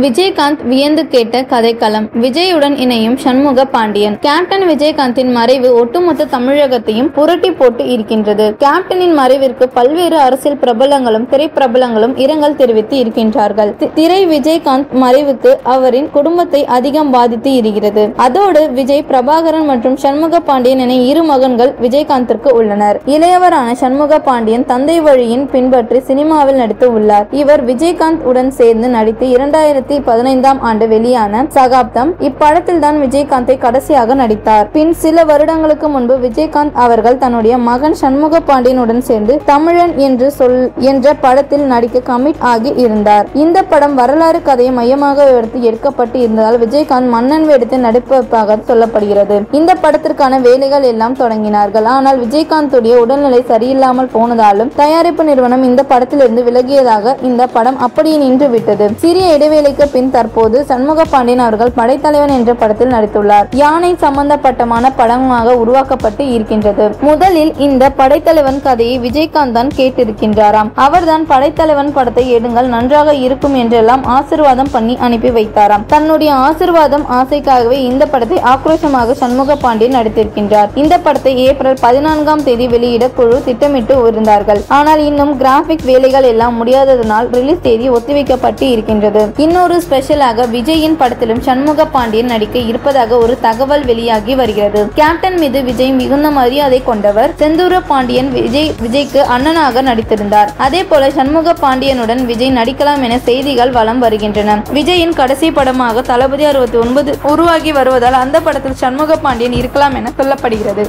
விஜயகாந்த் வியந்து கேட்ட கதைக்களம். விஜயுடன் இணையும் சண்முக பாண்டியன். கேப்டன் விஜயகாந்தின் மறைவு ஒட்டுமொத்த தமிழகத்தையும் புரட்டி போட்டு இருக்கின்றது. கேப்டனின் மறைவிற்கு பல்வேறு அரசியல் பிரபலங்களும் திரைப்பிரபலங்களும் இரங்கல் தெரிவித்து இருக்கின்றார்கள். திரை விஜயகாந்த் மறைவுக்கு அவரின் குடும்பத்தை அதிகம் பாதித்து இருக்கிறது. அதோடு விஜய் பிரபாகரன் மற்றும் சண்முக பாண்டியன் என இரு மகன்கள் விஜயகாந்திற்கு உள்ளனர். இளையவரான சண்முக பாண்டியன் தந்தை வழியின் பின்பற்றி சினிமாவில் நடித்து உள்ளார். இவர் விஜயகாந்த் உடன் சேர்ந்து நடித்து 2015ஆம் ஆண்டு வெளியான சகாப்தம் இப்படத்தில் தான் விஜயகாந்தை கடைசியாக நடித்தார். பின் சில வருடங்களுக்கு முன்பு விஜயகாந்த் அவர்கள் தன்னுடைய மகன் சண்முக பாண்டியனுடன் சேர்ந்து தமிழன் என்ற படத்தில் நடிக்க கமிட் ஆகி இருந்தார். இந்த படம் வரலாறு கதையை மையமாக எடுக்கப்பட்டு இருந்ததால் விஜயகாந்த் மன்னன் வேடத்தில் நடிப்பதாக சொல்லப்படுகிறது. இந்த படத்திற்கான வேலைகள் எல்லாம் தொடங்கினார்கள். ஆனால் விஜயகாந்துடைய உடல்நிலை சரியில்லாமல் போனதாலும் தயாரிப்பு நிறுவனம் இந்த படத்திலிருந்து விலகியதாக இந்த படம் அப்படியே நின்று விட்டது. சிறிய இடைவேளைக்கு பின் தற்போது சண்முக பாண்டியன் அவர்கள் படைத்தலைவன் என்ற படத்தில் நடித்துள்ளார். யானை சம்பந்தப்பட்டமான படமாக உருவாக்கப்பட்டு இருக்கின்றது. முதலில் இந்த படைத்தலைவன் கதையை விஜயகாந்த் தான் கேட்டிருக்கின்றாராம். அவர்தான் படைத்தலைவன் படத்தை எடுங்கள், நன்றாக இருக்கும் என்றெல்லாம் ஆசீர்வாதம் பண்ணி அனுப்பி வைத்தாராம். தன்னுடைய ஆசீர்வாதம் ஆசைக்காகவே இந்த படத்தை ஆக்ரோஷமாக சண்முக பாண்டியன் நடித்திருக்கின்றார். இந்த படத்தை ஏப்ரல் 14ஆம் தேதி வெளியிட குழு திட்டமிட்டு இருந்தார்கள். ஆனால் இன்னும் கிராபிக் வேலைகள் எல்லாம் முடியாததனால் ரிலீஸ் தேதி ஒத்திவைக்கப்பட்டு இருக்கின்றது. இன்னொரு ஸ்பெஷலாக விஜயின் படத்திலும் சண்முக பாண்டியன் நடிக்க இருப்பதாக ஒரு தகவல் வெளியாகி வருகிறது. கேப்டன் மீது விஜய் மிகுந்த மரியாதை கொண்டவர். செந்தூர பாண்டியன் விஜய்க்கு அண்ணனாக நடித்திருந்தார். அதே போல சண்முக பாண்டியனுடன் விஜய் நடிக்கலாம் என செய்திகள் வலம் வருகின்றன. விஜயின் கடைசி படமாக தளபதி 69 உருவாகி வருவதால் அந்த படத்தில் சண்முக பாண்டியன் இருக்கலாம் என சொல்லப்படுகிறது.